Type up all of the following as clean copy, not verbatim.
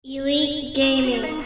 Elite Gaming.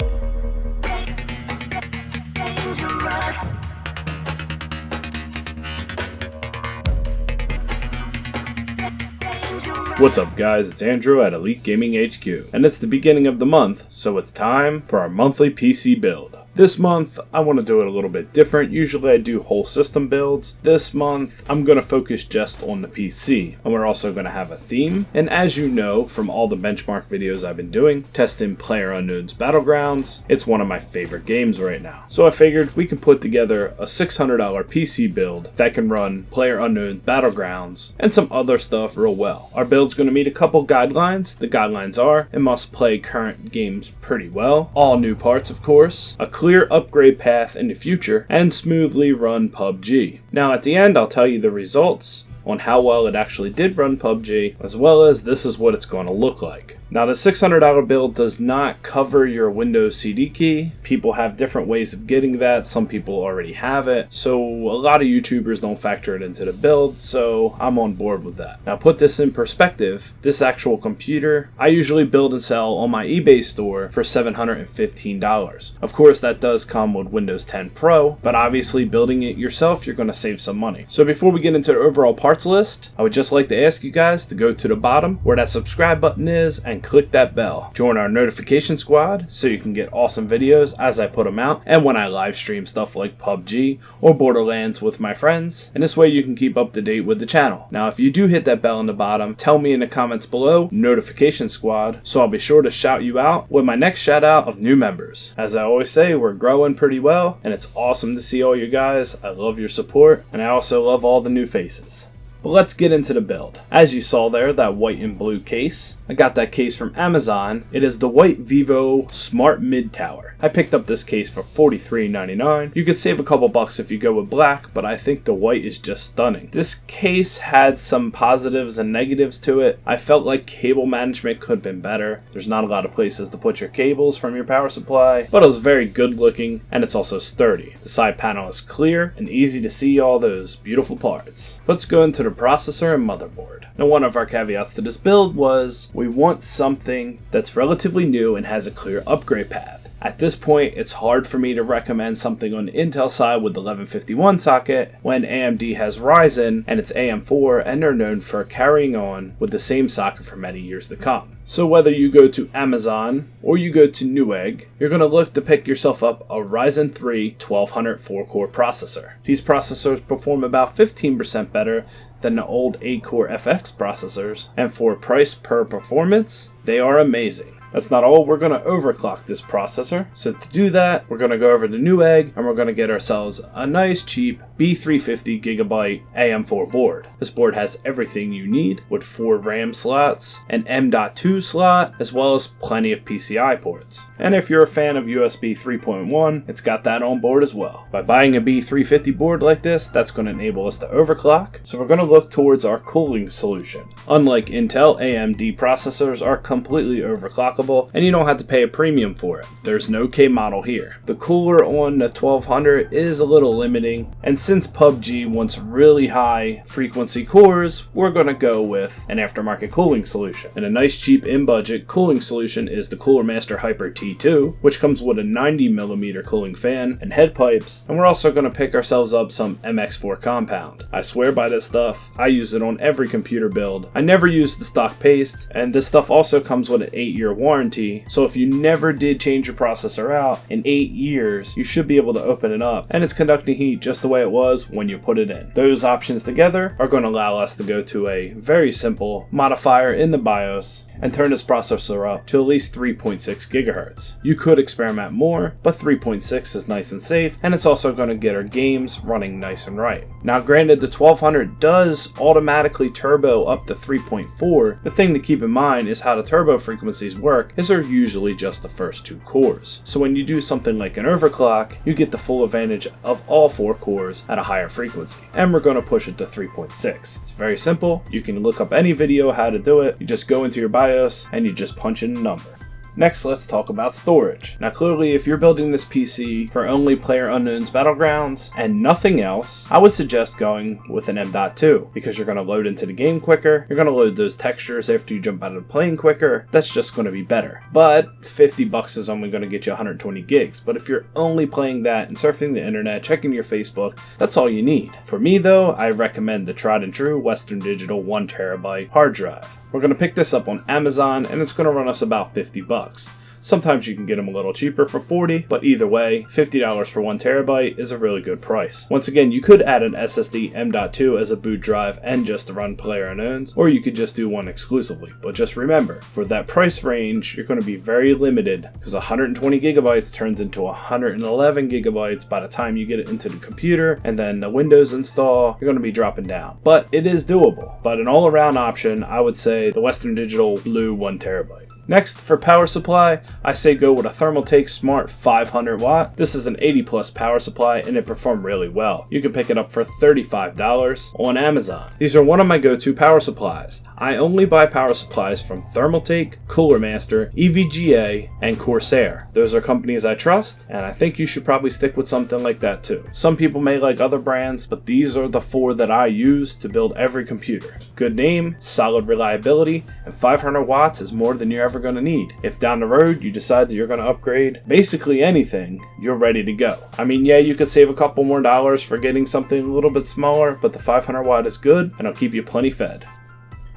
What's up guys, it's Andrew at Elite Gaming HQ, and it's the beginning of the month, so it's time for our monthly PC build. This month, I want to do it a little bit different. Usually I do whole system builds. This month, I'm going to focus just on the PC, and we're also going to have a theme. And as you know from all the benchmark videos I've been doing, testing Playerunknowns Battlegrounds, it's one of my favorite games right now. So I figured we can put together a $600 PC build that can run Playerunknowns Battlegrounds and some other stuff real well. Our build's going to meet a couple guidelines. The guidelines are, it must play current games pretty well, all new parts of course, a clear upgrade path in the future, and smoothly run PUBG. Now at the end I'll tell you the results on how well it actually did run PUBG, as well as this is what it's going to look like. Now the $600 build does not cover your Windows CD key. People have different ways of getting that. Some people already have it. So a lot of YouTubers don't factor it into the build, so I'm on board with that. Now put this in perspective, this actual computer, I usually build and sell on my eBay store for $715. Of course that does come with Windows 10 Pro, but obviously building it yourself, you're going to save some money. So before we get into the overall parts list, I would just like to ask you guys to go to the bottom where that subscribe button is and click that bell. Join our notification squad so you can get awesome videos as I put them out and when I live stream stuff like PUBG or Borderlands with my friends, and this way you can keep up to date with the channel. Now if you do hit that bell in the bottom, tell me in the comments below, notification squad, so I'll be sure to shout you out with my next shout out of new members. As I always say, we're growing pretty well and it's awesome to see all you guys. I love your support and I also love all the new faces. But let's get into the build. As you saw there, that white and blue case, I got that case from Amazon. It is the white Vivo Smart Mid Tower. I picked up this case for $43.99. You could save a couple bucks if you go with black, but I think the white is just stunning. This case had some positives and negatives to it. I felt like cable management could have been better. There's not a lot of places to put your cables from your power supply, but it was very good looking and it's also sturdy. The side panel is clear and easy to see all those beautiful parts. Let's go into the processor and motherboard. Now one of our caveats to this build was we want something that's relatively new and has a clear upgrade path. At this point, it's hard for me to recommend something on the Intel side with the 1151 socket when AMD has Ryzen and it's AM4 and they're known for carrying on with the same socket for many years to come. So whether you go to Amazon or you go to Newegg, you're going to look to pick yourself up a Ryzen 3 1200 4-core processor. These processors perform about 15% better than the old 8-core FX processors, and for price per performance, they are amazing. That's not all, we're going to overclock this processor. So to do that, we're going to go over to Newegg and we're going to get ourselves a nice cheap B350GB AM4 board. This board has everything you need with 4 RAM slots, an M.2 slot, as well as plenty of PCI ports. And if you're a fan of USB 3.1, it's got that on board as well. By buying a B350 board like this, that's going to enable us to overclock. So we're going to look towards our cooling solution. Unlike Intel, AMD processors are completely overclockable and you don't have to pay a premium for it. There's no K model here. The cooler on the 1200 is a little limiting, and since PUBG wants really high frequency cores, we're going to go with an aftermarket cooling solution. And a nice cheap in-budget cooling solution is the Cooler Master Hyper T2, which comes with a 90mm cooling fan and head pipes, and we're also going to pick ourselves up some MX4 compound. I swear by this stuff, I use it on every computer build. I never use the stock paste, and this stuff also comes with an 8-year warranty, so if you never did change your processor out in 8 years, you should be able to open it up and it's conducting heat just the way it was when you put it in. Those options together are going to allow us to go to a very simple modifier in the BIOS and turn this processor up to at least 3.6 gigahertz. You could experiment more, but 3.6 is nice and safe, and it's also going to get our games running nice and right. Now granted, the 1200 does automatically turbo up to 3.4. The thing to keep in mind is how the turbo frequencies work is they're usually just the first 2 cores. So when you do something like an overclock, you get the full advantage of all 4 cores at a higher frequency. And we're going to push it to 3.6. It's very simple. You can look up any video how to do it. You just go into your BIOS and you just punch in a number. Next, let's talk about storage. Now clearly, if you're building this PC for only Playerunknowns Battlegrounds and nothing else, I would suggest going with an M.2 because you're going to load into the game quicker, you're going to load those textures after you jump out of the plane quicker. That's just going to be better. But $50 is only going to get you 120 gigs. But if you're only playing that and surfing the internet, checking your Facebook, that's all you need. For me though, I recommend the tried and true Western Digital 1TB hard drive. We're going to pick this up on Amazon and it's going to run us about $50. Sometimes you can get them a little cheaper for $40, but either way, $50 for 1TB is a really good price. Once again, you could add an SSD M.2 as a boot drive and just run Playerunknowns, or you could just do one exclusively. But just remember, for that price range, you're going to be very limited because 120 gigabytes turns into 111 gigabytes by the time you get it into the computer, and then the Windows install, you're going to be dropping down. But it is doable. But an all-around option, I would say the Western Digital Blue 1TB. Next, for power supply, I say go with a Thermaltake Smart 500 watt. This is an 80 plus power supply and it performed really well. You can pick it up for $35 on Amazon. These are one of my go-to power supplies. I only buy power supplies from Thermaltake, Cooler Master, EVGA, and Corsair. Those are companies I trust, and I think you should probably stick with something like that too. Some people may like other brands, but these are the 4 that I use to build every computer. Good name, solid reliability, and 500 watts is more than you're ever going to need. If down the road you decide that you're going to upgrade basically anything, you're ready to go. I mean, yeah, you could save a couple more dollars for getting something a little bit smaller, but the 500 watt is good and it'll keep you plenty fed.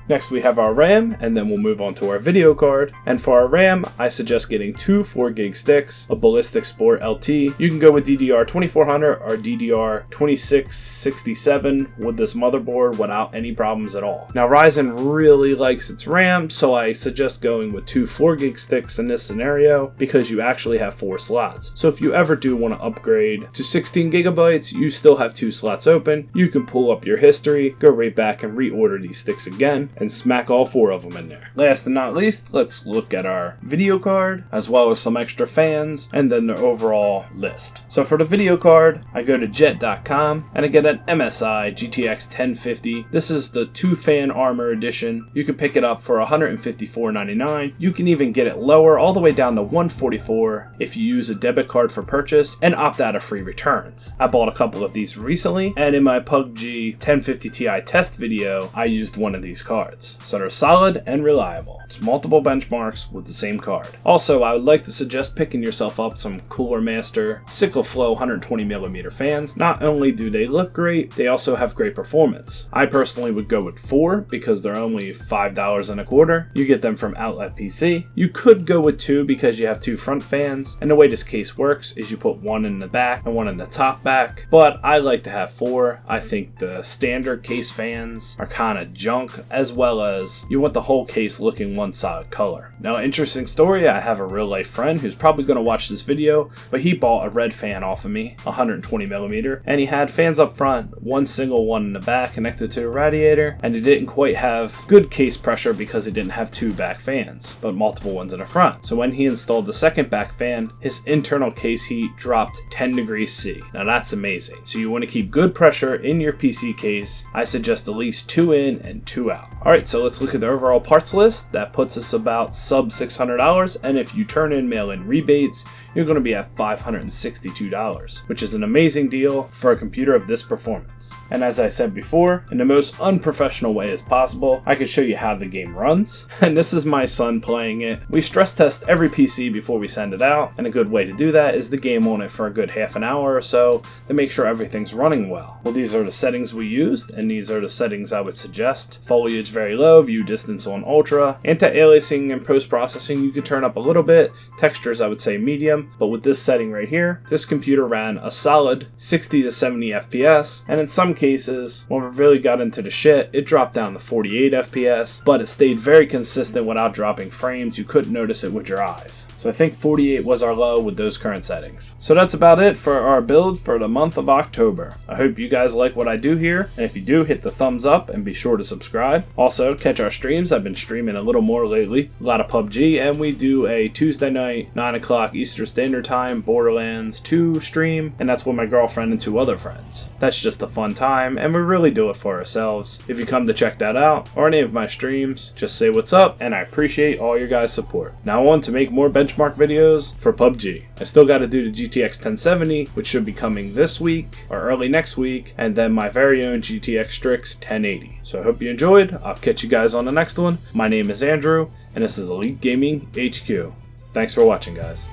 Next we have our RAM, and then we'll move on to our video card. And for our RAM, I suggest getting 2 4GB sticks, a Ballistic Sport LT. You can go with DDR2400 or DDR2667 with this motherboard without any problems at all. Now Ryzen really likes its RAM, so I suggest going with 2 4GB sticks in this scenario because you actually have 4 slots. So if you ever do want to upgrade to 16 gigabytes, you still have 2 slots open. You can pull up your history, go right back and reorder these sticks again, and smack all 4 of them in there. Last and not least, let's look at our video card, as well as some extra fans, and then the overall list. So for the video card, I go to jet.com, and I get an Msi Gtx 1050. This is the 2-fan armor edition. You can pick it up for $154.99. You can even get it lower, all the way down to $144 if you use a debit card for purchase, and opt out of free returns. I bought a couple of these recently, and in my PUBG 1050 Ti test video, I used one of these cards. So they're solid and reliable. It's multiple benchmarks with the same card. Also, I would like to suggest picking yourself up some Cooler Master Cycle Flow 120mm fans. Not only do they look great, they also have great performance. I personally would go with 4 because they're only $5.25. You get them from Outlet PC. You could go with 2 because you have 2 front fans, and the way this case works is you put one in the back and one in the top back, but I like to have 4. I think the standard case fans are kind of junk, as well as you want the whole case looking one solid color. Now, interesting story, I have a real life friend who's probably going to watch this video, but he bought a red fan off of me, 120mm, and he had fans up front, one single one in the back connected to the radiator, and it didn't quite have good case pressure because it didn't have 2 back fans, but multiple ones in the front. So when he installed the second back fan, his internal case heat dropped 10 degrees C. Now that's amazing. So you want to keep good pressure in your PC case. I suggest at least 2 in and 2 out. Alright, so let's look at the overall parts list. That puts us about sub $600, and if you turn in mail-in rebates, you're going to be at $562, which is an amazing deal for a computer of this performance. And as I said before, in the most unprofessional way as possible, I can show you how the game runs. And this is my son playing it. We stress test every PC before we send it out, and a good way to do that is the game on it for a good half an hour or so to make sure everything's running well. Well, these are the settings we used, and these are the settings I would suggest. Foliage very low, view distance on ultra, anti-aliasing and post-processing you could turn up a little bit, textures I would say medium, but with this setting right here, this computer ran a solid 60 to 70 FPS, and in some cases, when we really got into the shit, it dropped down to 48 FPS, but it stayed very consistent without dropping frames. You couldn't notice it with your eyes. So I think 48 was our low with those current settings. So that's about it for our build for the month of October. I hope you guys like what I do here, and if you do, hit the thumbs up and be sure to subscribe. Also, Also, catch our streams. I've been streaming a little more lately. A lot of PUBG, and we do a Tuesday night, 9 o'clock Eastern Standard Time, Borderlands 2 stream, and that's with my girlfriend and 2 other friends. That's just a fun time, and we really do it for ourselves. If you come to check that out, or any of my streams, just say what's up, and I appreciate all your guys' support. Now on to make more benchmark videos for PUBG. I still got to do the GTX 1070, which should be coming this week, or early next week, and then my very own GTX Strix 1080. So I hope you enjoyed. I'll catch you guys on the next one. My name is Andrew, and this is Elite Gaming HQ. Thanks for watching, guys.